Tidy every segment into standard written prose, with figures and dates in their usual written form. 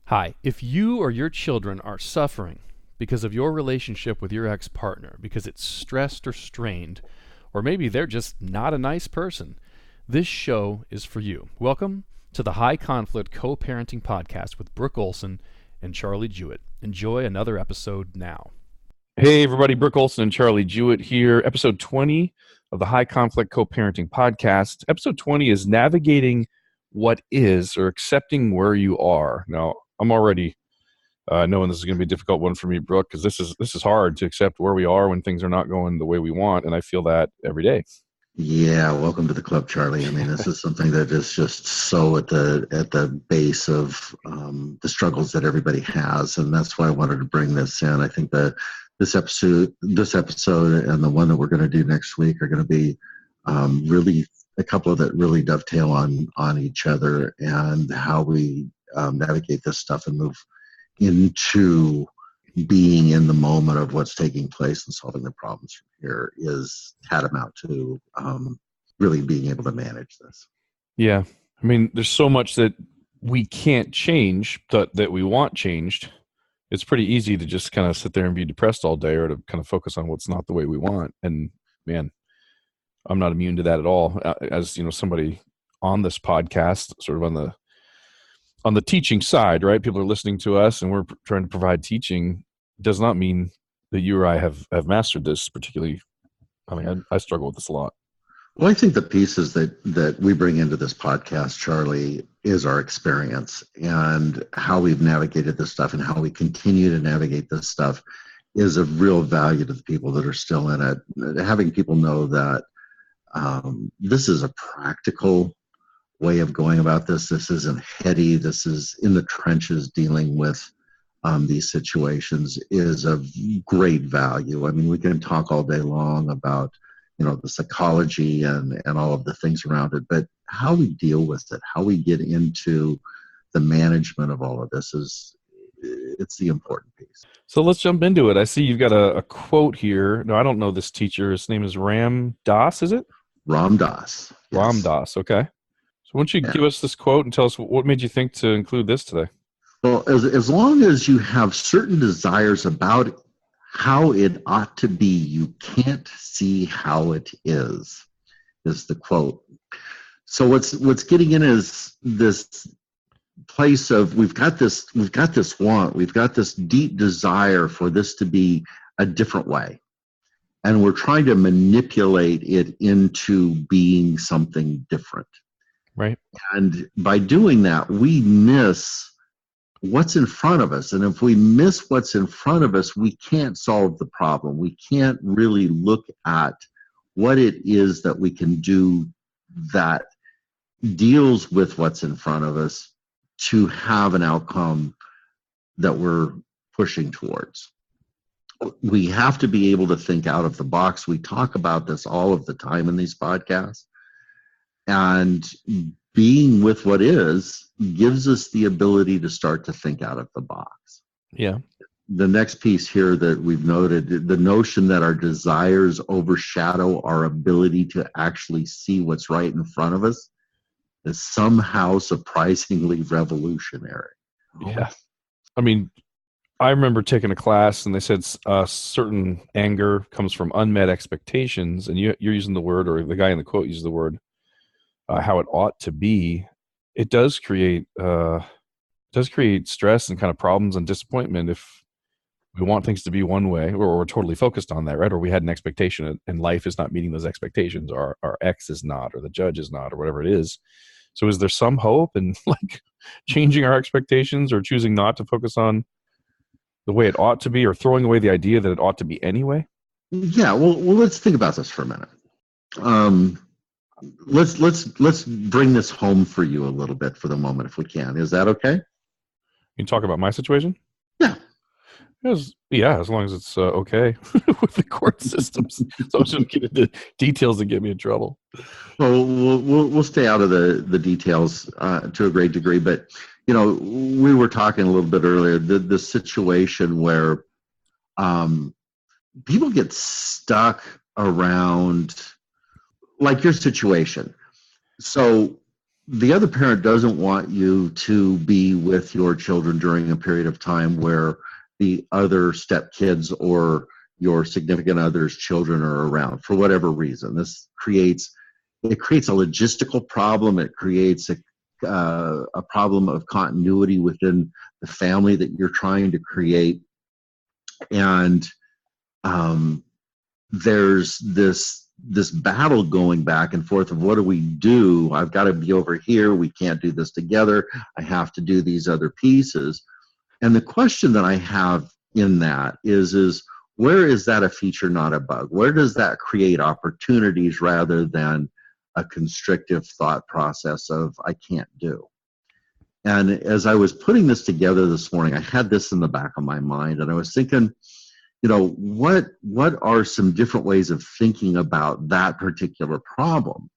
Hi, if you or your children are suffering because of your relationship with your ex-partner, because it's stressed or strained, or maybe they're just not a nice person, this show is for you. Welcome to the High Conflict Co-Parenting Podcast with Brook Olson and Charlie Jewett. Enjoy another episode now. Hey everybody, Brook Olson and Charlie Jewett here. Episode 20 of the High Conflict Co-Parenting Podcast. Episode 20 is navigating what is, or accepting where you are. Now, I'm already knowing this is going to be a difficult one for me, Brooke, because this is hard to accept where we are when things are not going the way we want, and I feel that every day. Yeah, welcome to the club, Charlie. I mean, this is something that is just so at the base of the struggles that everybody has, and that's why I wanted to bring this in. I think that this episode, and the one that we're going to do next week are going to be really a couple that really dovetail on each other, and how we navigate this stuff and move into being in the moment of what's taking place and solving the problems from here is tantamount to really being able to manage this. Yeah. I mean, there's so much that we can't change that we want changed. It's pretty easy to just kind of sit there and be depressed all day, or to kind of focus on what's not the way we want. And man, I'm not immune to that at all. As you know, somebody on this podcast, sort of on the teaching side, right? People are listening to us and we're trying to provide teaching. Does not mean that you or I have mastered this particularly. I mean, I struggle with this a lot. Well, I think the pieces that we bring into this podcast, Charlie, is our experience and how we've navigated this stuff and how we continue to navigate this stuff is of real value to the people that are still in it. Having people know that this is a practical way of going about this. This isn't heady. This is in the trenches dealing with these situations is of great value. I mean, we can talk all day long about, the psychology and all of the things around it, but how we deal with it, how we get into the management of all of this it's the important piece. So let's jump into it. I see you've got a quote here. No, I don't know this teacher. His name is Ram Dass, is it? Ram Dass. Yes. Ram Dass, okay. So why don't you give us this quote and tell us what made you think to include this today? Well, as long as you have certain desires about how it ought to be, you can't see how it is the quote. So what's getting in is this place of we've got this want, we've got this deep desire for this to be a different way. And we're trying to manipulate it into being something different. Right. And by doing that, we miss what's in front of us. And if we miss what's in front of us, we can't solve the problem. We can't really look at what it is that we can do that deals with what's in front of us to have an outcome that we're pushing towards. We have to be able to think out of the box. We talk about this all of the time in these podcasts. And being with what is gives us the ability to start to think out of the box. Yeah. The next piece here that we've noted, the notion that our desires overshadow our ability to actually see what's right in front of us is somehow surprisingly revolutionary. Yeah. I mean, I remember taking a class and they said certain anger comes from unmet expectations. And you're using the word, or the guy in the quote uses the word, how it ought to be. It does create stress and kind of problems and disappointment if we want things to be one way, or we're totally focused on that, right? Or we had an expectation and life is not meeting those expectations, or our ex is not, or the judge is not, or whatever it is. So is there some hope in like changing our expectations, or choosing not to focus on the way it ought to be, or throwing away the idea that it ought to be anyway? Yeah, well, let's think about this for a minute. Let's bring this home for you a little bit for the moment, if we can. Is that okay? You can talk about my situation? Yeah. As long as it's okay with the court systems. So I shouldn't get into details that get me in trouble. Well, we'll stay out of the details to a great degree, but we were talking a little bit earlier, the situation where people get stuck around, like your situation. So the other parent doesn't want you to be with your children during a period of time where the other stepkids or your significant other's children are around for whatever reason. It creates a logistical problem. It creates a problem of continuity within the family that you're trying to create. And there's this battle going back and forth of what do we do? I've got to be over here. We can't do this together. I have to do these other pieces. And the question that I have in that is where is that a feature, not a bug? Where does that create opportunities rather than a constrictive thought process of I can't do? And as I was putting this together this morning, I had this in the back of my mind, and I was thinking, what are some different ways of thinking about that particular problem?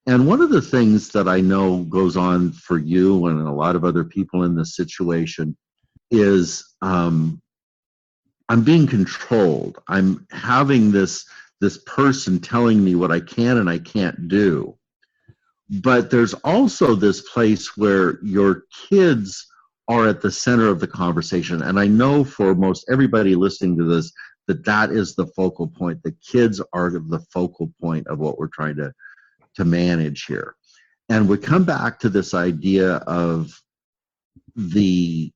And one of the things that I know goes on for you and a lot of other people in this situation is I'm being controlled. I'm having this person telling me what I can and I can't do. But there's also this place where your kids are at the center of the conversation. And I know for most everybody listening to this, that is the focal point. The kids are the focal point of what we're trying to manage here. And we come back to this idea of the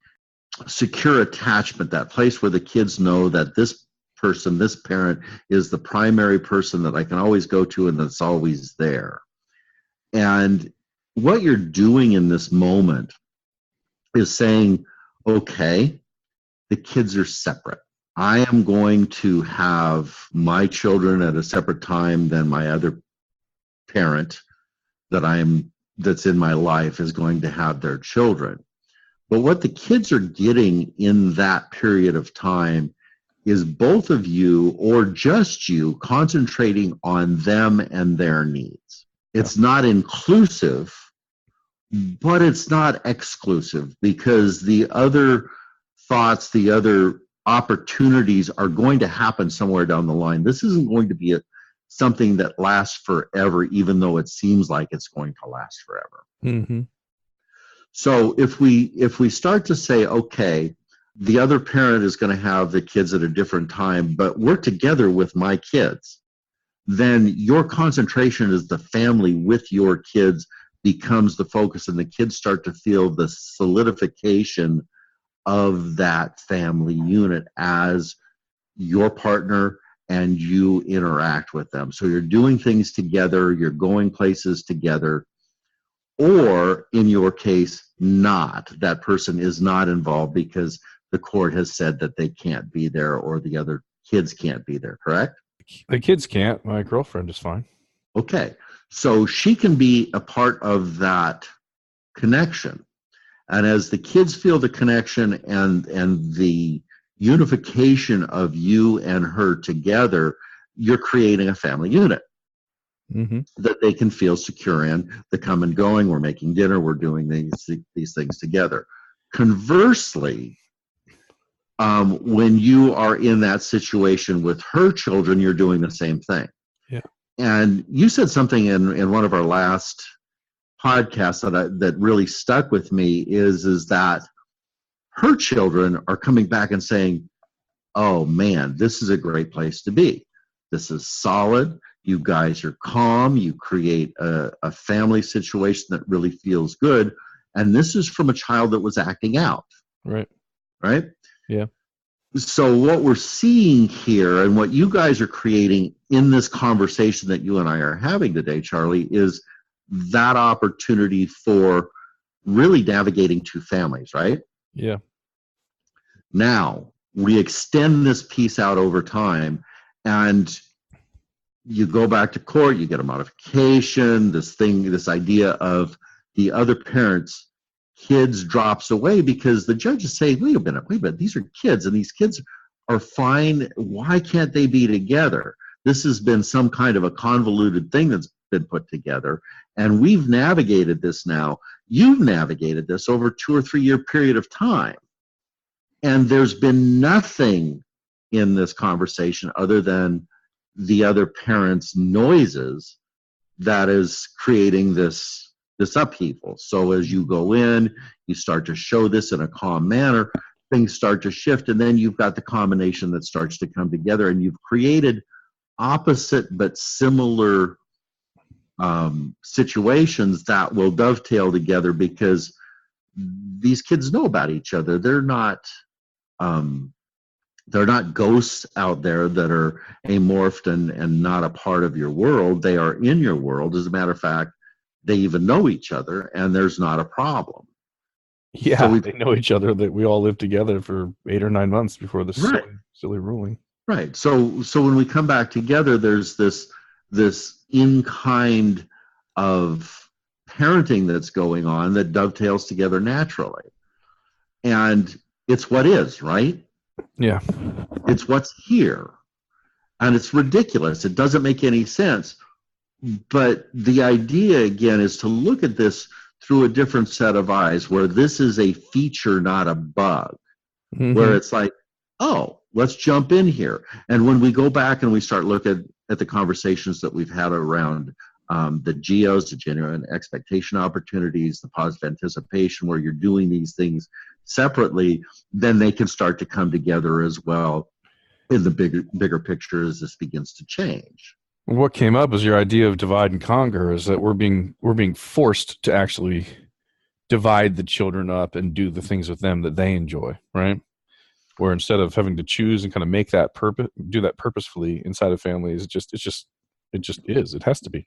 secure attachment, that place where the kids know that this person, this parent, is the primary person that I can always go to and that's always there. And what you're doing in this moment is saying, okay, the kids are separate. I am going to have my children at a separate time than my other parent that's in my life is going to have their children. But what the kids are getting in that period of time is both of you or just you concentrating on them and their needs. It's not inclusive, but it's not exclusive, because the other thoughts, the other opportunities are going to happen somewhere down the line. This isn't going to be something that lasts forever, even though it seems like it's going to last forever. Mm-hmm. So if we start to say, okay, the other parent is going to have the kids at a different time, but we're together with my kids, then your concentration as the family with your kids becomes the focus, and the kids start to feel the solidification of that family unit as your partner, and you interact with them. So you're doing things together, you're going places together, or in your case, not. That person is not involved because the court has said that they can't be there or the other kids can't be there, correct? The kids can't. My girlfriend is fine. Okay. So she can be a part of that connection. And as the kids feel the connection and the unification of you and her together, you're creating a family unit that they can feel secure in. The come and going, we're making dinner, we're doing these things together. Conversely, when you are in that situation with her children, you're doing the same thing. Yeah. And you said something in one of our last podcasts that really stuck with me is that her children are coming back and saying, oh man, this is a great place to be. This is solid. You guys are calm. You create a family situation that really feels good. And this is from a child that was acting out. Right. Right? Yeah. So what we're seeing here and what you guys are creating in this conversation that you and I are having today, Charlie, is that opportunity for really navigating two families, right? Yeah. Now, we extend this piece out over time, and you go back to court, you get a modification, this idea of the other parent's kids drops away because the judges say, wait a minute, these are kids, and these kids are fine. Why can't they be together? This has been some kind of a convoluted thing that's been put together, and we've navigated this now. You've navigated this over 2 or 3 year period of time, and there's been nothing in this conversation other than the other parent's noises that is creating this this upheaval. So as you go in, you start to show this in a calm manner, things start to shift, and then you've got the combination that starts to come together, and you've created opposite but similar situations that will dovetail together because these kids know about each other. They're not ghosts out there that are amorphed and not a part of your world. They are in your world. As a matter of fact, they even know each other, and there's not a problem. Yeah, So they know each other. That we all lived together for 8 or 9 months before this right, silly ruling. right. So when we come back together, there's this in-kind of parenting that's going on that dovetails together naturally, and it's what is, right? Yeah. It's what's here. And it's ridiculous. It doesn't make any sense. But the idea, again, is to look at this through a different set of eyes, where this is a feature, not a bug, where it's like, oh, let's jump in here. And when we go back and we start looking at the conversations that we've had around the GEOs, the genuine expectation opportunities, the positive anticipation, where you're doing these things separately, then they can start to come together as well in the bigger picture as this begins to change. What came up is your idea of divide and conquer, is that we're being forced to actually divide the children up and do the things with them that they enjoy, right? Where instead of having to choose and kind of make that do that purposefully inside of families, it just is. It has to be.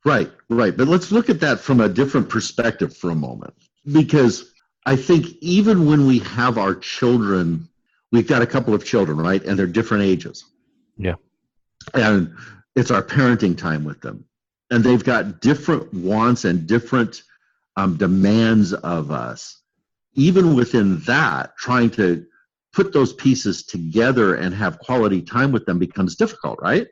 Right. But let's look at that from a different perspective for a moment, because I think even when we have our children, we've got a couple of children, right? And they're different ages. Yeah. And it's our parenting time with them. And they've got different wants and different demands of us. Even within that, trying to put those pieces together and have quality time with them becomes difficult, right?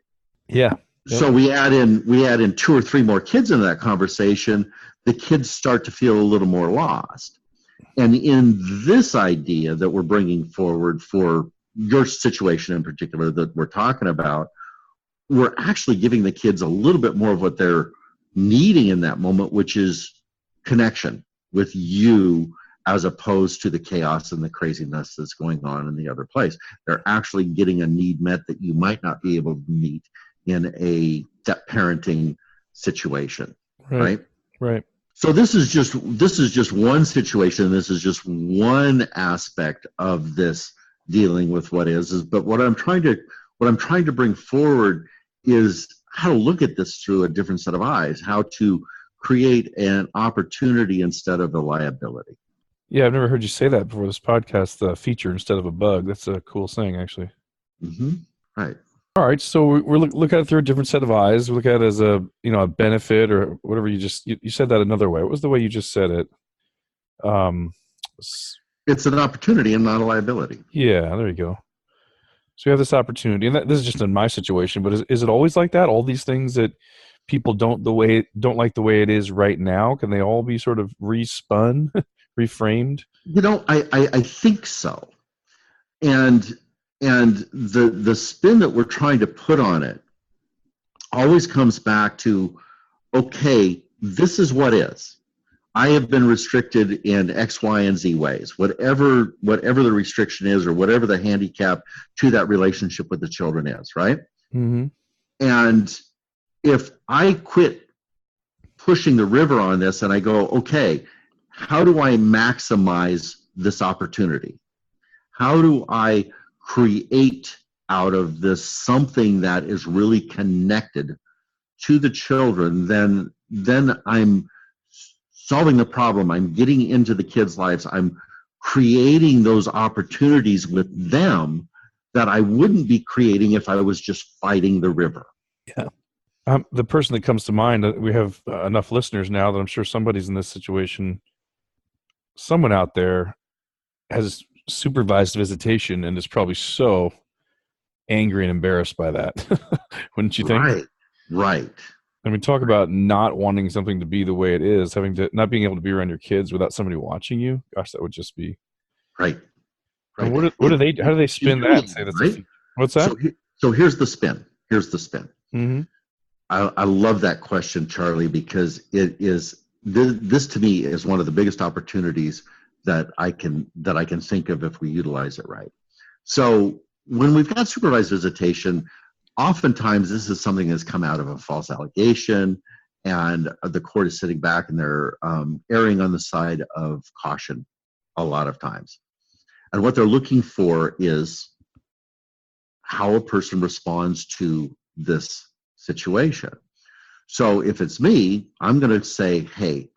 Yeah. So we add in 2 or 3 more kids into that conversation, the kids start to feel a little more lost. And in this idea that we're bringing forward for your situation in particular that we're talking about, we're actually giving the kids a little bit more of what they're needing in that moment, which is connection with you, as opposed to the chaos and the craziness that's going on in the other place. They're actually getting a need met that you might not be able to meet in a step parenting situation, right? So this is just one situation. This is just one aspect of this dealing with what is. But what I'm trying to bring forward is how to look at this through a different set of eyes, how to create an opportunity instead of a liability. Yeah, I've never heard you say that before this podcast, the feature instead of a bug. That's a cool saying, actually. Right. All right, so we're look at it through a different set of eyes. We look at it as a benefit or whatever. You said that another way. What was the way you just said it? It's an opportunity and not a liability. Yeah, there you go. So we have this opportunity, and this is just in my situation. But is it always like that? All these things that people don't like the way it is right now, can they all be sort of respun, reframed? I think so, and the spin that we're trying to put on it always comes back to, okay, this is what is. I have been restricted in X, Y, and Z ways, whatever the restriction is or whatever the handicap to that relationship with the children is, right? Mm-hmm. And if I quit pushing the river on this and I go, okay, how do I maximize this opportunity? How do I create out of this something that is really connected to the children? Then I'm solving the problem. I'm getting into the kids' lives. I'm creating those opportunities with them that I wouldn't be creating if I was just fighting the river. Yeah. The person that comes to mind, we have enough listeners now that I'm sure somebody's in this situation. Someone out there has supervised visitation and is probably so angry and embarrassed by that. Wouldn't you think? Right. I mean, talk about not wanting something to be the way it is, not being able to be around your kids without somebody watching you. Gosh, that would just be right. And how do they spin that and say that's right? What's that? So here's the spin. Mm-hmm. I love that question, Charlie, because it is this to me is one of the biggest opportunities that I can think of if we utilize it right. So when we've got supervised visitation, oftentimes this is something that's come out of a false allegation, and the court is sitting back and they're erring on the side of caution a lot of times. And what they're looking for is how a person responds to this situation. So if it's me, I'm going to say, hey,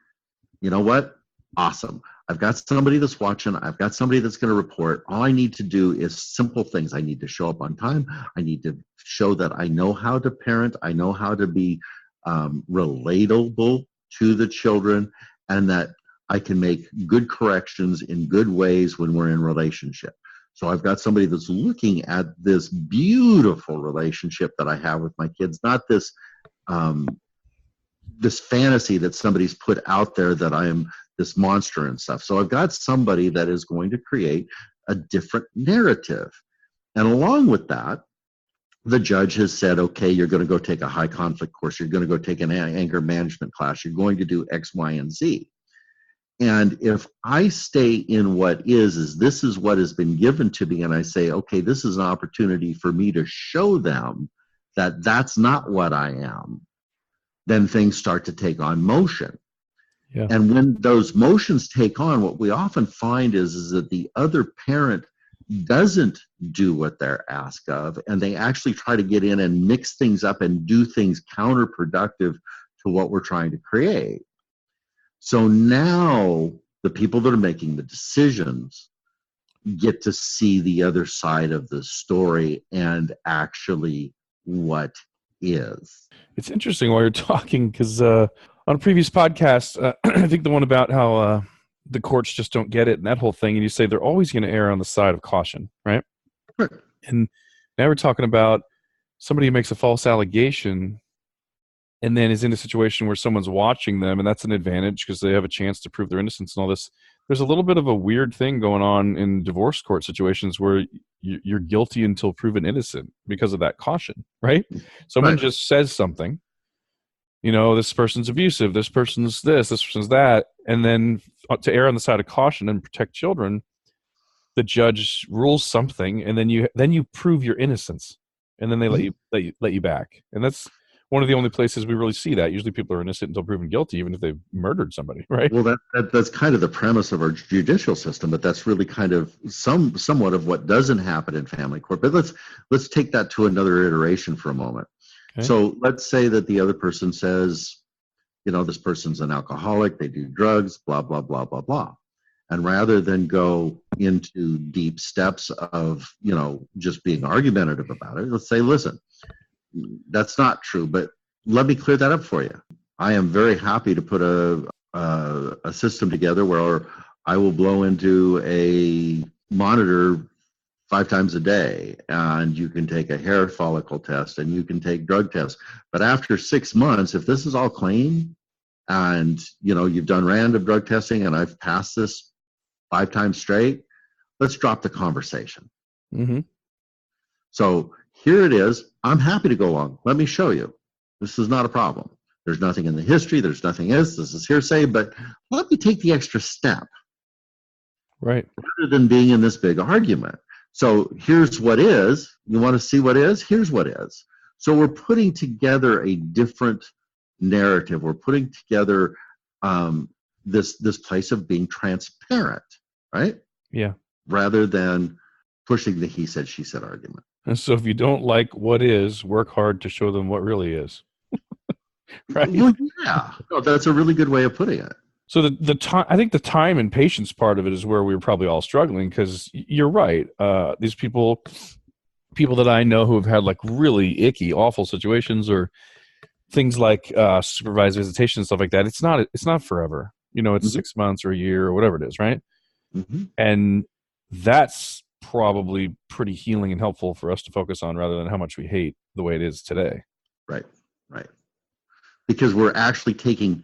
you know what? Awesome. I've got somebody that's watching. I've got somebody that's going to report. All I need to do is simple things. I need to show up on time. I need to show that I know how to parent. I know how to be relatable to the children, and that I can make good corrections in good ways when we're in relationship. So I've got somebody that's looking at this beautiful relationship that I have with my kids, not this this fantasy that somebody's put out there that I am this monster and stuff. So I've got somebody that is going to create a different narrative. And along with that, the judge has said, okay, you're going to go take a high conflict course. You're going to go take an anger management class. You're going to do X, Y, and Z. And if I stay in what is this is what has been given to me, and I say, okay, this is an opportunity for me to show them that that's not what I am, then things start to take on motion. Yeah. And when those motions take on, what we often find is that the other parent doesn't do what they're asked of, and they actually try to get in and mix things up and do things counterproductive to what we're trying to create. So now the people that are making the decisions get to see the other side of the story and actually what is. It's interesting while you're talking, because on a previous podcast, I think the one about how the courts just don't get it and that whole thing, and you say they're always going to err on the side of caution, right? Sure. And now we're talking about somebody who makes a false allegation and then is in a situation where someone's watching them, and that's an advantage because they have a chance to prove their innocence and all this. There's a little bit of a weird thing going on in divorce court situations where you're guilty until proven innocent because of that caution, right? Someone just says something, this person's abusive, this person's this person's that, and then to err on the side of caution and protect children, the judge rules something, and then you prove your innocence, and then they let you back, and that's one of the only places we really see that. Usually people are innocent until proven guilty, even if they've murdered somebody, right? Well, that's kind of the premise of our judicial system, but that's really kind of somewhat of what doesn't happen in family court. But let's take that to another iteration for a moment. Okay. So let's say that the other person says, this person's an alcoholic, they do drugs, blah, blah, blah, blah, blah. And rather than go into deep steps of, just being argumentative about it, let's say, listen, that's not true, but let me clear that up for you. I am very happy to put a system together where I will blow into a monitor 5 times a day, and you can take a hair follicle test, and you can take drug tests. But after 6 months, if this is all clean, and you've done random drug testing, and I've passed this 5 times straight, let's drop the conversation. Mm-hmm. So here it is. I'm happy to go along. Let me show you. This is not a problem. There's nothing in the history. There's nothing else. This is hearsay, but let me take the extra step. Right. Rather than being in this big argument. So here's what is. You want to see what is? Here's what is. So we're putting together a different narrative. We're putting together this place of being transparent, right? Yeah. Rather than pushing the he said, she said argument. And so if you don't like what is, work hard to show them what really is. Right? Well, yeah. No, that's a really good way of putting it. So the time, I think the time and patience part of it is where we were probably all struggling, because you're right. These people that I know who have had like really icky, awful situations, or things like supervised visitation and stuff like that. It's not forever. It's mm-hmm. 6 months or a year or whatever it is, right? Mm-hmm. And that's probably pretty healing and helpful for us to focus on, rather than how much we hate the way it is today. Right. Because we're actually taking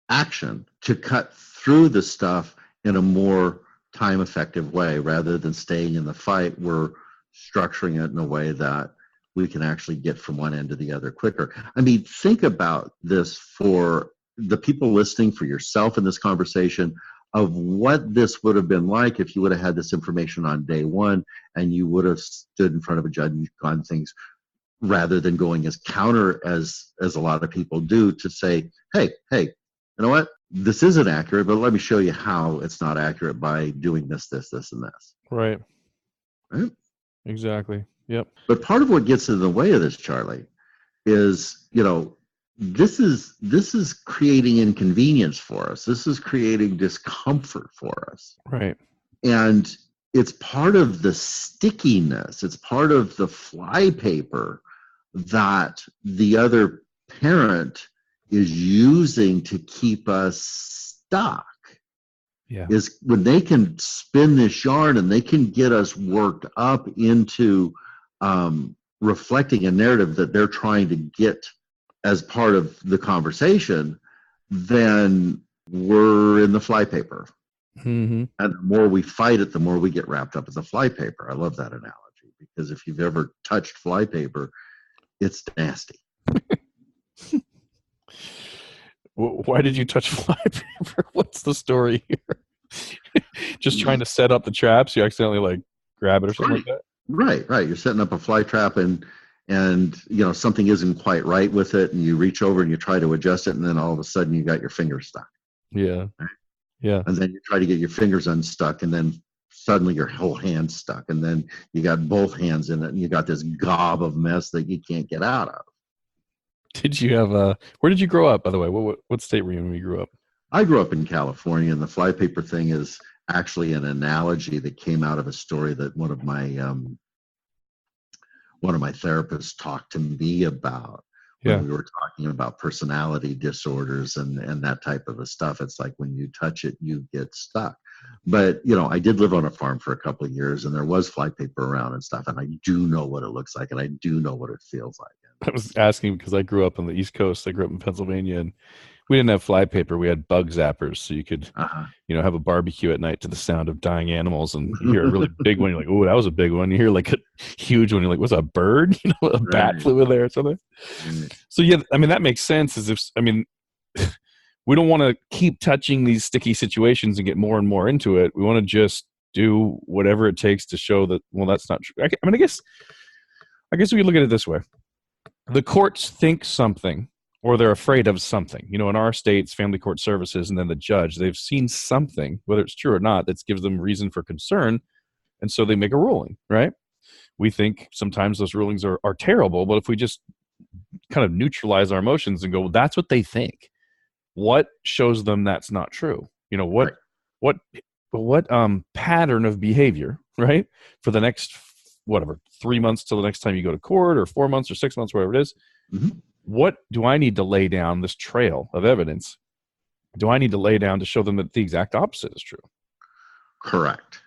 action to cut through the stuff in a more time-effective way, rather than staying in the fight. We're structuring it in a way that we can actually get from one end to the other quicker. I mean, think about this for the people listening, for yourself in this conversation, of what this would have been like if you would have had this information on day one and you would have stood in front of a judge and gone things, rather than going as counter as a lot of people do, to say, hey, you know what? This isn't accurate, but let me show you how it's not accurate by doing this, and this. Right. Right? Exactly. Yep. But part of what gets in the way of this, Charlie, is, this is creating inconvenience for us. This is creating discomfort for us. Right. And it's part of the stickiness. It's part of the flypaper that the other parent is using to keep us stuck. Yeah. Is when they can spin this yarn and they can get us worked up into reflecting a narrative that they're trying to get as part of the conversation, then we're in the flypaper. Mm-hmm. And the more we fight it, the more we get wrapped up in the flypaper. I love that analogy, because if you've ever touched flypaper, it's nasty. Why did you touch flypaper? What's the story here? Just trying to set up the traps. You accidentally grab it or something like that. Right. You're setting up a fly trap and something isn't quite right with it, and you reach over and you try to adjust it, and then all of a sudden you got your fingers stuck. Yeah. Right? Yeah. And then you try to get your fingers unstuck, and then suddenly your whole hand's stuck, and then you got both hands in it, and you got this gob of mess that you can't get out of. Did you have where did you grow up, by the way? What state were you in when you grew up? I grew up in California, and the flypaper thing is actually an analogy that came out of a story that one of my therapists talked to me about. When we were talking about personality disorders and that type of stuff. It's like when you touch it, you get stuck. But, I did live on a farm for a couple of years, and there was flypaper around and stuff, and I do know what it looks like, and I do know what it feels like. I was asking because I grew up on the East Coast. I grew up in Pennsylvania, and we didn't have flypaper. We had bug zappers, so you could, have a barbecue at night to the sound of dying animals, and you hear a really big one. You're like, "Oh, that was a big one." You hear a huge one. You're like, "Was a bird? A bat flew in there or something?" So yeah, that makes sense. We don't want to keep touching these sticky situations and get more and more into it. We want to just do whatever it takes to show that, well, that's not true. I guess we could look at it this way. The courts think something, or they're afraid of something. In our states, family court services, and then the judge, they've seen something, whether it's true or not, that gives them reason for concern, and so they make a ruling, right? We think sometimes those rulings are terrible, but if we just kind of neutralize our emotions and go, well, that's what they think. What shows them that's not true? What pattern of behavior, right? For the next, 3 months till the next time you go to court, or 4 months or 6 months, whatever it is. Mm-hmm. What do I need to lay down, this trail of evidence? Do I need to lay down to show them that the exact opposite is true? Correct.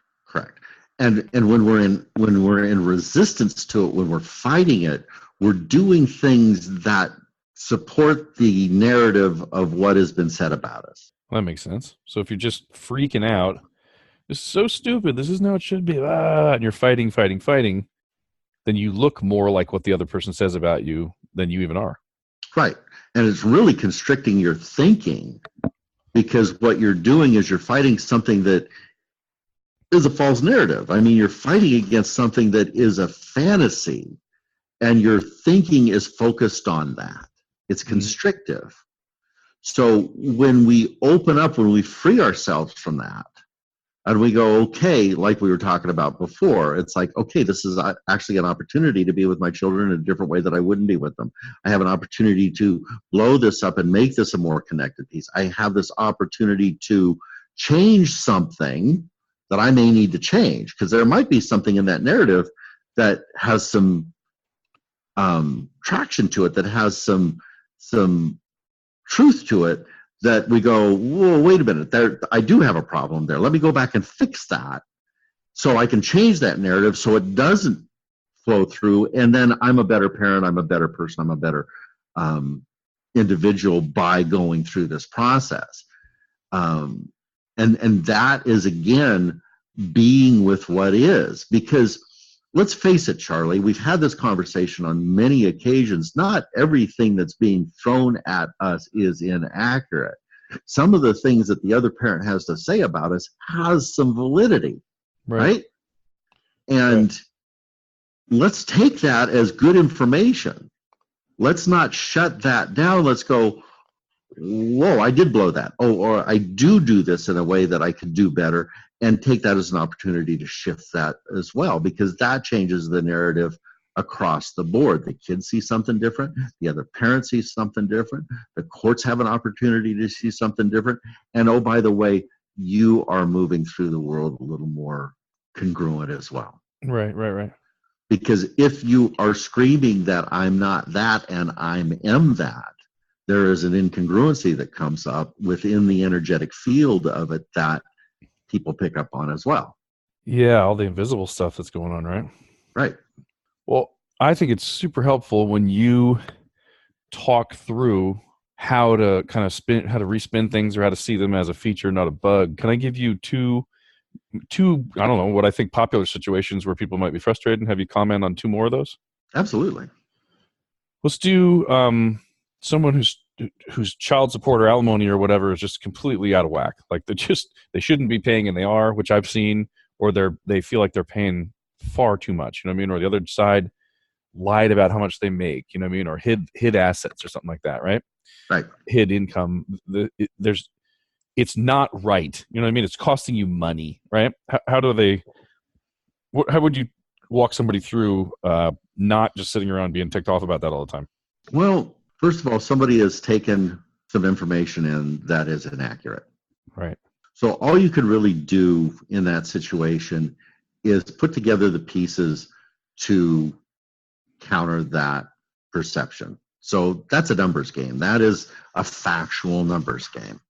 And when we're in resistance to it, when we're fighting it, we're doing things that support the narrative of what has been said about us. Well, that makes sense. So if you're just freaking out, this is so stupid, this isn't how it should be, and you're fighting, then you look more like what the other person says about you than you even are. Right. And it's really constricting your thinking, because what you're doing is you're fighting something that is a false narrative. You're fighting against something that is a fantasy, and your thinking is focused on that. It's constrictive. So when we open up, when we free ourselves from that, and we go, okay, like we were talking about before, it's like, okay, this is actually an opportunity to be with my children in a different way that I wouldn't be with them. I have an opportunity to blow this up and make this a more connected piece. I have this opportunity to change something that I may need to change, because there might be something in that narrative that has some traction to it, that has some truth to it, that we go, whoa, wait a minute, I do have a problem there. Let me go back and fix that so I can change that narrative so it doesn't flow through, and then I'm a better parent, I'm a better person, I'm a better individual by going through this process. And that is, again, being with what is, because let's face it, Charlie, we've had this conversation on many occasions. Not everything that's being thrown at us is inaccurate. Some of the things that the other parent has to say about us has some validity, right? And let's take that as good information. Let's not shut that down. Let's go, whoa, I did blow that. Oh, or I do this in a way that I could do better, and take that as an opportunity to shift that as well, because that changes the narrative across the board. The kids see something different. The other parents see something different. The courts have an opportunity to see something different. And oh, by the way, you are moving through the world a little more congruent as well. Right. Because if you are screaming that I'm not that and I am that, there is an incongruency that comes up within the energetic field of it that people pick up on as well. Yeah, all the invisible stuff that's going on, right? Right. Well, I think it's super helpful when you talk through how to kind of respin things, or how to see them as a feature, not a bug. Can I give you two, I don't know, what I think popular situations where people might be frustrated, and have you comment on two more of those? Absolutely. Let's do someone whose child support or alimony or whatever is just completely out of whack. Like they shouldn't be paying, and they are, which I've seen, or they feel like they're paying far too much, you know what I mean? Or the other side lied about how much they make, you know what I mean? Or hid assets or something like that, right? Right. Hid income. It's not right. You know what I mean? It's costing you money, right? How would you walk somebody through not just sitting around being ticked off about that all the time? Well, first of all, somebody has taken some information in that is inaccurate. Right. So all you can really do in that situation is put together the pieces to counter that perception. So that's a numbers game. That is a factual numbers game.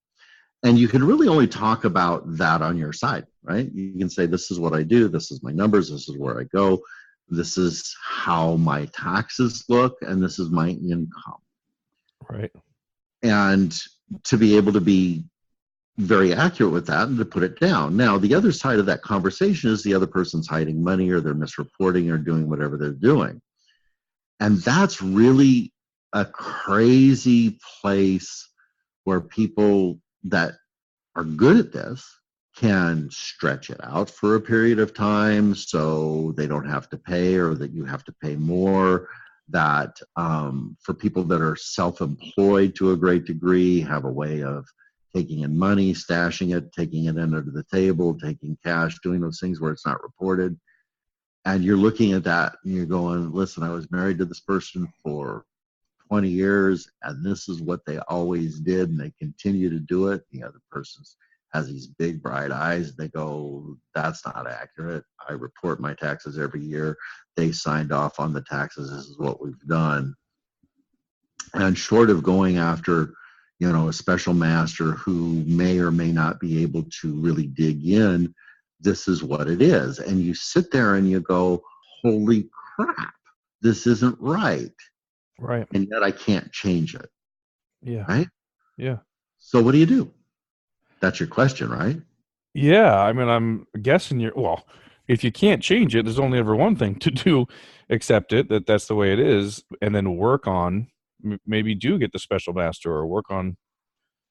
And you can really only talk about that on your side, right? You can say, this is what I do, this is my numbers, this is where I go, this is how my taxes look, and this is my income. Right. And to be able to be very accurate with that and to put it down. Now, the other side of that conversation is the other person's hiding money, or they're misreporting, or doing whatever they're doing. And that's really a crazy place where people that are good at this can stretch it out for a period of time so they don't have to pay, or that you have to pay more. That for people that are self-employed to a great degree, have a way of taking in money, stashing it, taking it under the table, taking cash, doing those things where it's not reported. And you're looking at that and you're going, listen, I was married to this person for 20 years and this is what they always did, and they continue to do it. The other person has these big bright eyes. They go, that's not accurate. I report my taxes every year. They signed off on the taxes. This is what we've done. And short of going after, a special master who may or may not be able to really dig in, this is what it is. And you sit there and you go, holy crap, this isn't right. Right. And yet I can't change it. Yeah. Right? Yeah. So what do you do? That's your question, right? Yeah. I mean, I'm guessing if you can't change it, there's only ever one thing to do: accept it, that's the way it is, and then work on, maybe do get the special master, or work on.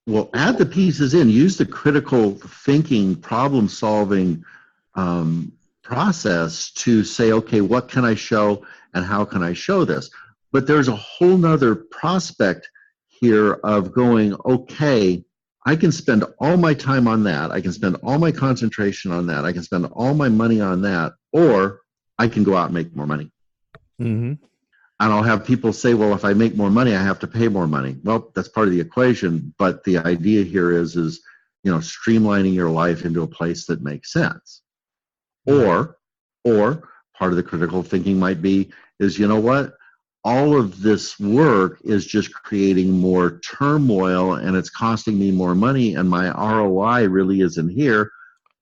Well, add the pieces in. Use the critical thinking, problem solving process to say, okay, what can I show and how can I show this? But there's a whole nother prospect here of going, okay, I can spend all my time on that. I can spend all my concentration on that. I can spend all my money on that, or I can go out and make more money. Mm-hmm. And I'll have people say, well, if I make more money, I have to pay more money. Well, that's part of the equation. But the idea here is streamlining your life into a place that makes sense. Or part of the critical thinking might be is, you know what? All of this work is just creating more turmoil, and it's costing me more money, and my ROI really isn't here.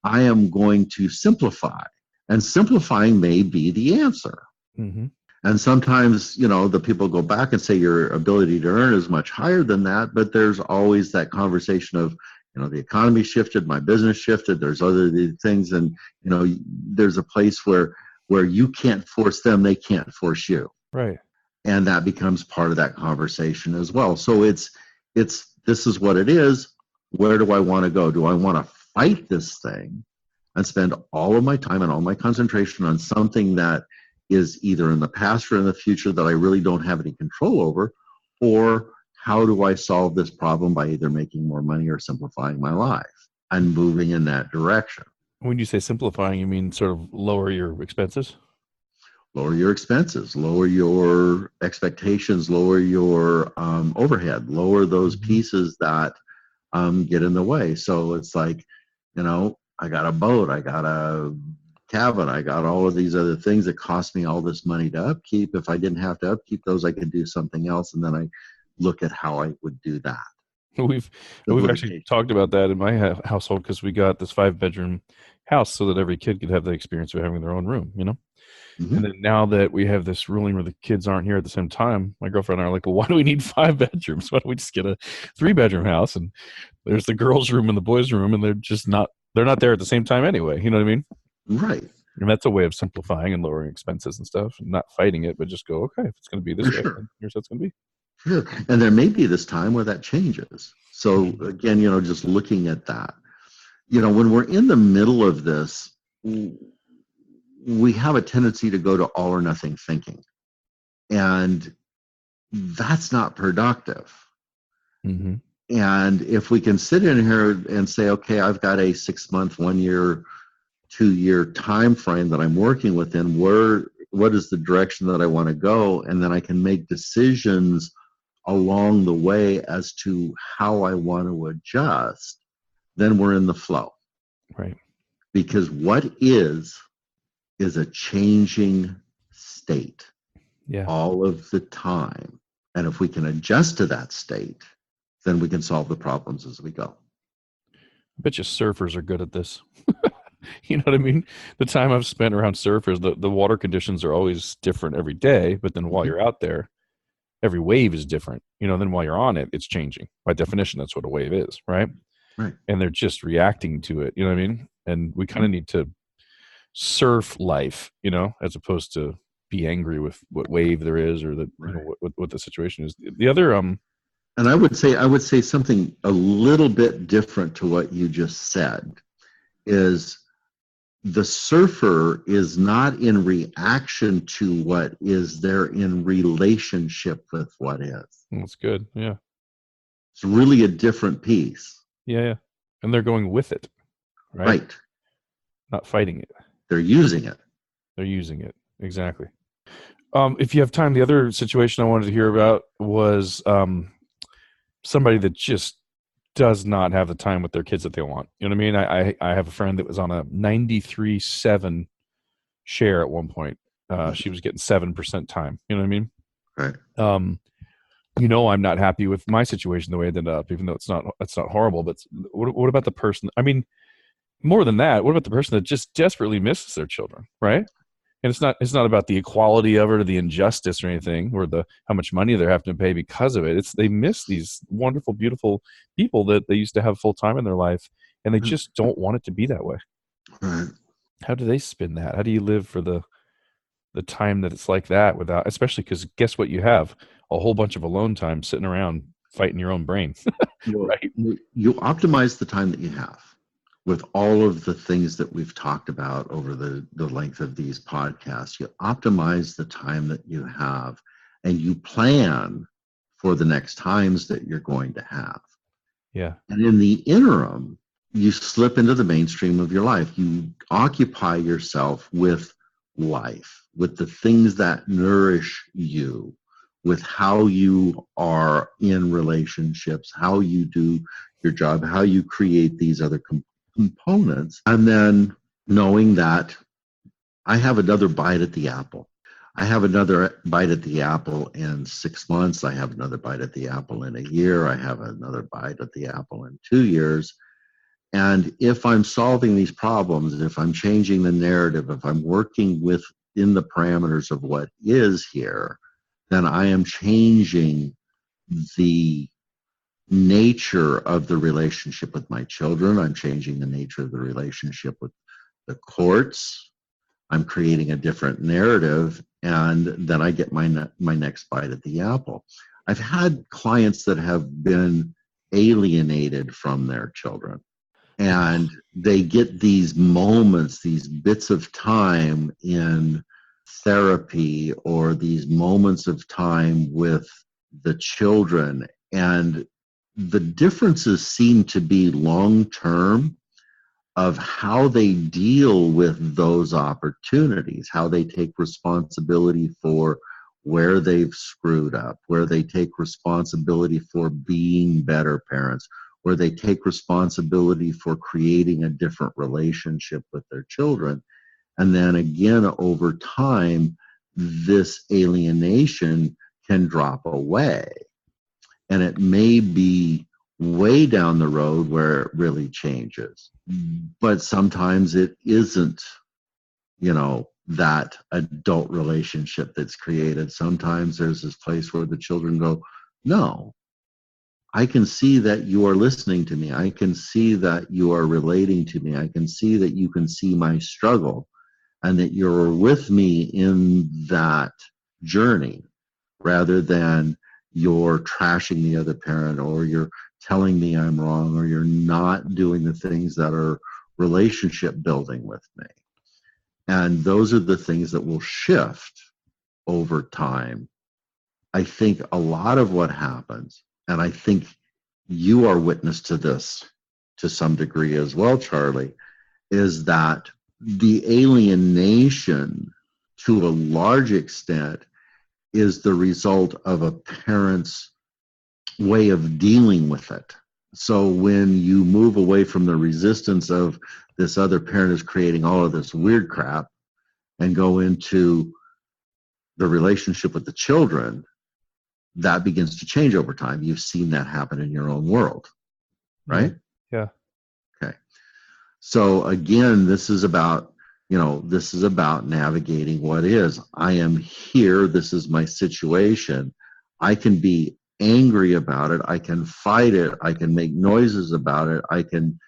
I am going to simplify. And simplifying may be the answer. Mm-hmm. And sometimes, the people go back and say your ability to earn is much higher than that, but there's always that conversation of, the economy shifted, my business shifted, there's other things, and, there's a place where where you can't force them, they can't force you. Right. And that becomes part of that conversation as well. So it's this is what it is. Where do I want to go? Do I want to fight this thing and spend all of my time and all my concentration on something that is either in the past or in the future that I really don't have any control over? Or how do I solve this problem by either making more money or simplifying my life and moving in that direction? When you say simplifying, you mean sort of lower your expenses? Lower your expenses, lower your expectations, lower your overhead, lower those pieces that get in the way. So it's like, I got a boat, I got a cabin, I got all of these other things that cost me all this money to upkeep. If I didn't have to upkeep those, I could do something else. And then I look at how I would do that. We've actually talked about that in my household, because we got this 5-bedroom house so that every kid could have the experience of having their own room, Mm-hmm. And then now that we have this ruling where the kids aren't here at the same time, my girlfriend and I are like, well, why do we need 5 bedrooms? Why don't we just get a 3-bedroom house? And there's the girls' room and the boys' room, and they're not there at the same time anyway. You know what I mean? Right. And that's a way of simplifying and lowering expenses and stuff, and not fighting it, but just go, okay, if it's going to be this way, then here's how it's going to be. Sure. And there may be this time where that changes. So again, just looking at that, when we're in the middle of this, we have a tendency to go to all or nothing thinking. And that's not productive. Mm-hmm. And if we can sit in here and say, okay, I've got a 6-month, 1 year, 2-year time frame that I'm working within, what is the direction that I want to go? And then I can make decisions along the way as to how I want to adjust, then we're in the flow. Right. Because what is a changing state all of the time. And if we can adjust to that state, then we can solve the problems as we go. I bet you surfers are good at this. You know what I mean? The time I've spent around surfers, the water conditions are always different every day, but then while you're out there, every wave is different. Then while you're on it, it's changing. By definition, that's what a wave is, right? Right. And they're just reacting to it. You know what I mean? And we kind of need to surf life, as opposed to be angry with what wave there is, or that what the situation is. The other and I would say something a little bit different to what you just said is the surfer is not in reaction to what is, they're in relationship with what is. That's good. Yeah. It's really a different piece. Yeah. And they're going with it, right? Not fighting it. They're using it. They're using it. Exactly. If you have time, the other situation I wanted to hear about was somebody that just does not have the time with their kids that they want. You know what I mean? I have a friend that was on a 93/7 share at one point. She was getting 7% time. You know what I mean? Right. I'm not happy with my situation the way it ended up, even though it's not horrible. But what about the person? I mean, more than that, what about the person that just desperately misses their children, right? And it's not about the equality of it or the injustice or anything, or how much money they're having to pay because of it. It's they miss these wonderful, beautiful people that they used to have full time in their life, and they just don't want it to be that way. Right. How do they spin that? How do you live for the time that it's like that without, especially because guess what, you have a whole bunch of alone time sitting around fighting your own brain. Right? You optimize the time that you have with all of the things that we've talked about over the length of these podcasts. You optimize the time that you have, and you plan for the next times that you're going to have. Yeah. And in the interim, you slip into the mainstream of your life. You occupy yourself with life, with the things that nourish you, with how you are in relationships, how you do your job, how you create these other components, and then knowing that I have another bite at the apple. I have another bite at the apple in 6 months. I have another bite at the apple in a year. I have another bite at the apple in 2 years. And if I'm solving these problems, if I'm changing the narrative, if I'm working within the parameters of what is here, then I am changing the nature of the relationship with my children. I'm changing the nature of the relationship with the courts, I'm creating a different narrative, and then I get my next bite at the apple. I've had clients that have been alienated from their children, and they get these moments, these bits of time in therapy, or these moments of time with the children, and the differences seem to be long term of how they deal with those opportunities, how they take responsibility for where they've screwed up, where they take responsibility for being better parents, where they take responsibility for creating a different relationship with their children. And then again, over time, this alienation can drop away. And it may be way down the road where it really changes. But sometimes it isn't, that adult relationship that's created. Sometimes there's this place where the children go, no, I can see that you are listening to me. I can see that you are relating to me. I can see that you can see my struggle and that you're with me in that journey, rather than you're trashing the other parent, or you're telling me I'm wrong, or you're not doing the things that are relationship building with me. And those are the things that will shift over time. I think a lot of what happens, and I think you are witness to this to some degree as well, Charlie, is that the alienation, to a large extent, is the result of a parent's way of dealing with it. So when you move away from the resistance of this other parent is creating all of this weird crap, and go into the relationship with the children, that begins to change over time. You've seen that happen in your own world, right? Yeah. Okay. So again, this is about navigating what is. I am here. This is my situation. I can be angry about it. I can fight it. I can make noises about it. I can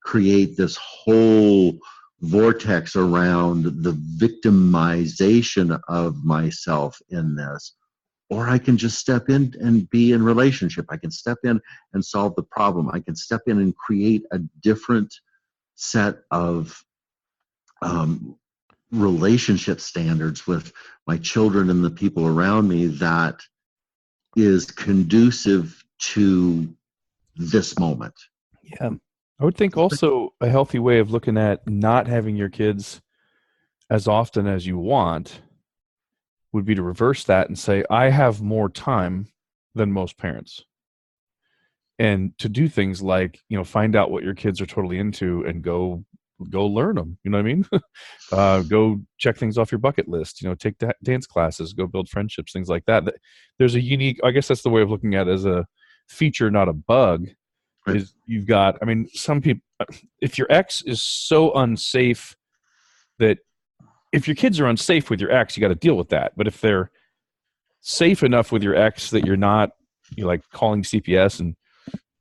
create this whole vortex around the victimization of myself in this. Or I can just step in and be in relationship. I can step in and solve the problem. I can step in and create a different set of relationship standards with my children and the people around me that is conducive to this moment. Yeah. I would think also a healthy way of looking at not having your kids as often as you want would be to reverse that and say, I have more time than most parents. And to do things like, find out what your kids are totally into and go learn them. You know what I mean? Go check things off your bucket list, take dance classes, go build friendships, things like that. There's a unique, I guess that's the way of looking at it, as a feature, not a bug. Right. Is you've got, some people, if your ex is so unsafe that if your kids are unsafe with your ex, you got to deal with that. But if they're safe enough with your ex that you're not, like calling CPS and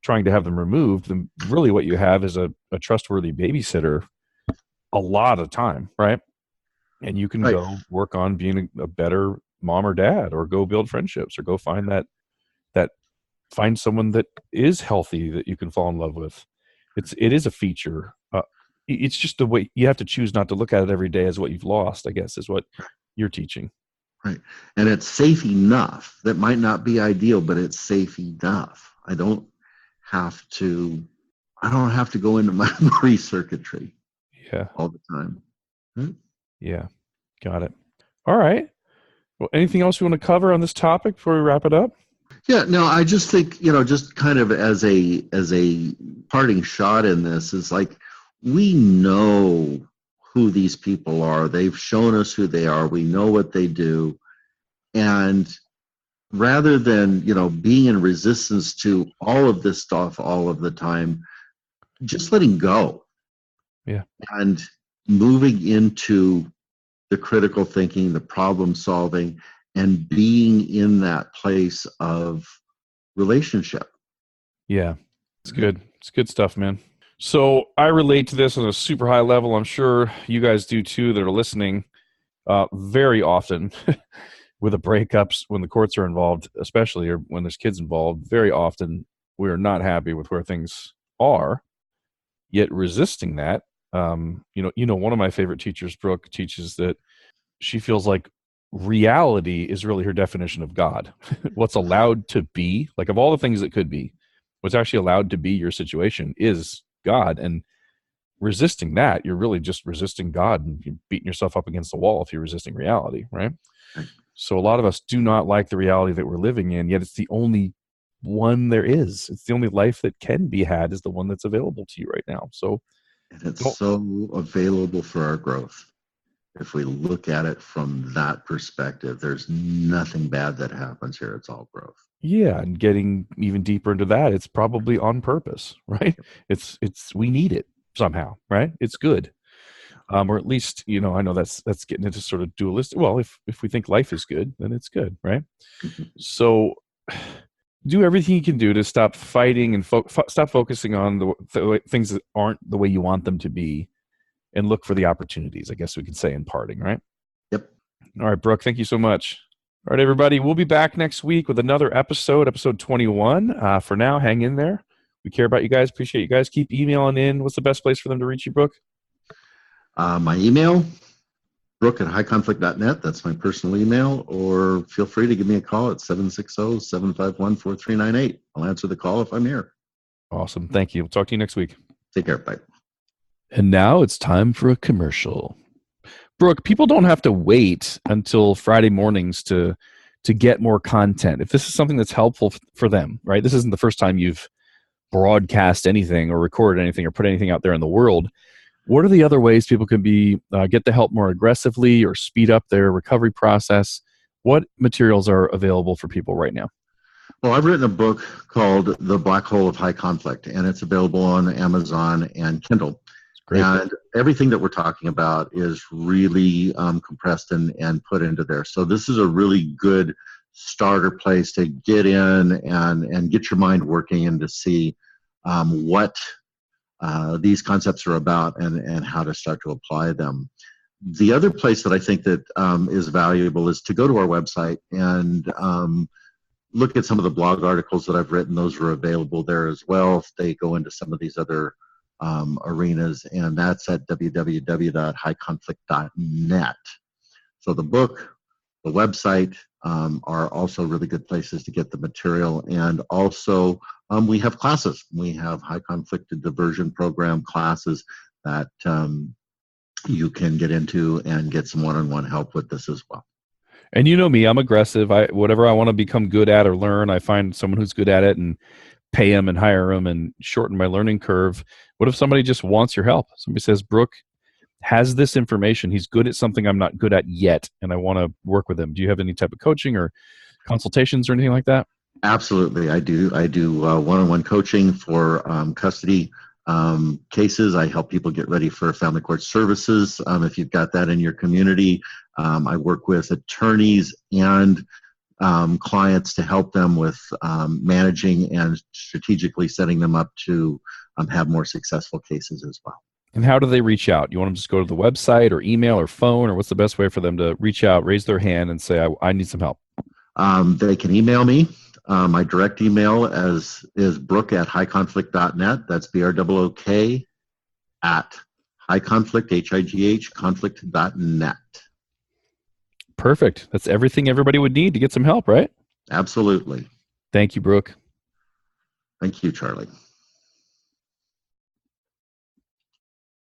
trying to have them removed, then really what you have is a trustworthy babysitter a lot of time, right? And you can go work on being a better mom or dad, or go build friendships, or go find find someone that is healthy that you can fall in love with. It is a feature. It's just the way you have to choose not to look at it every day as what you've lost, I guess, is what you're teaching. Right. And it's safe enough. That might not be ideal, but it's safe enough. I don't have to go into my memory circuitry all the time. Yeah. Got it. All right. Well, anything else you want to cover on this topic before we wrap it up? Yeah, no, I just think, just kind of as a parting shot in this, is like, we know who these people are. They've shown us who they are. We know what they do. And rather than, being in resistance to all of this stuff all of the time, just letting go. Yeah. And moving into the critical thinking, the problem solving, and being in that place of relationship. Yeah. It's good. It's good stuff, man. So I relate to this on a super high level. I'm sure you guys do too that are listening. Very often with the breakups, when the courts are involved, especially, or when there's kids involved, very often we are not happy with where things are, yet resisting that. One of my favorite teachers, Brooke, teaches that she feels like reality is really her definition of God. What's allowed to be, like of all the things that could be, what's actually allowed to be your situation is God. And resisting that, you're really just resisting God, and you're beating yourself up against the wall if you're resisting reality, right? So a lot of us do not like the reality that we're living in, yet it's the only one there is. It's the only life that can be had is the one that's available to you right now. So And it's so available for our growth. If we look at it from that perspective, there's nothing bad that happens here. It's all growth. yeah, and getting even deeper into that, it's probably on purpose, right? It's we need it somehow, right? It's good. Or at least, I know that's getting into sort of dualistic. Well, if we think life is good, then it's good, right? So do everything you can do to stop fighting and stop focusing on the things that aren't the way you want them to be, and look for the opportunities, I guess we could say, in parting, right? Yep. All right, Brooke, thank you so much. All right, everybody, we'll be back next week with another episode 21. For now, hang in there. We care about you guys, appreciate you guys. Keep emailing in. What's the best place for them to reach you, Brooke? My email, brook@highconflict.net. That's my personal email. Or feel free to give me a call at 760-751-4398. I'll answer the call if I'm here. Awesome. Thank you. We'll talk to you next week. Take care. Bye. And now it's time for a commercial. Brooke, people don't have to wait until Friday mornings to get more content. If this is something that's helpful for them, right? This isn't the first time you've broadcast anything or recorded anything or put anything out there in the world. What are the other ways people can get the help more aggressively or speed up their recovery process? What materials are available for people right now? Well, I've written a book called The Black Hole of High Conflict, and it's available on Amazon and Kindle. Great. And everything that we're talking about is really compressed and put into there. So this is a really good starter place to get in and get your mind working and to see what these concepts are about and how to start to apply them. The other place that I think that is valuable is to go to our website and look at some of the blog articles that I've written. Those are available there as well. They go into some of these other arenas, and that's at www.highconflict.net. So the book, the website are also really good places to get the material. And also we have classes. We have high conflict diversion program classes that you can get into and get some one-on-one help with this as well. And you know me, I'm aggressive. Whatever I want to become good at or learn, I find someone who's good at it and pay them and hire them and shorten my learning curve. What if somebody just wants your help? Somebody says, Brooke has this information. He's good at something I'm not good at yet, and I want to work with him. Do you have any type of coaching or consultations or anything like that? Absolutely, I do. I do one-on-one coaching for custody cases. I help people get ready for family court services. If you've got that in your community, I work with attorneys and clients to help them with managing and strategically setting them up to have more successful cases as well. And how do they reach out? You want them to just go to the website or email or phone, or what's the best way for them to reach out, raise their hand, and say, I need some help? They can email me. My direct email is brook@highconflict.net. That's BROOK at highconflict, HIGH, conflict.net. Perfect. That's everything everybody would need to get some help, right? Absolutely. Thank you, Brooke. Thank you, Charlie.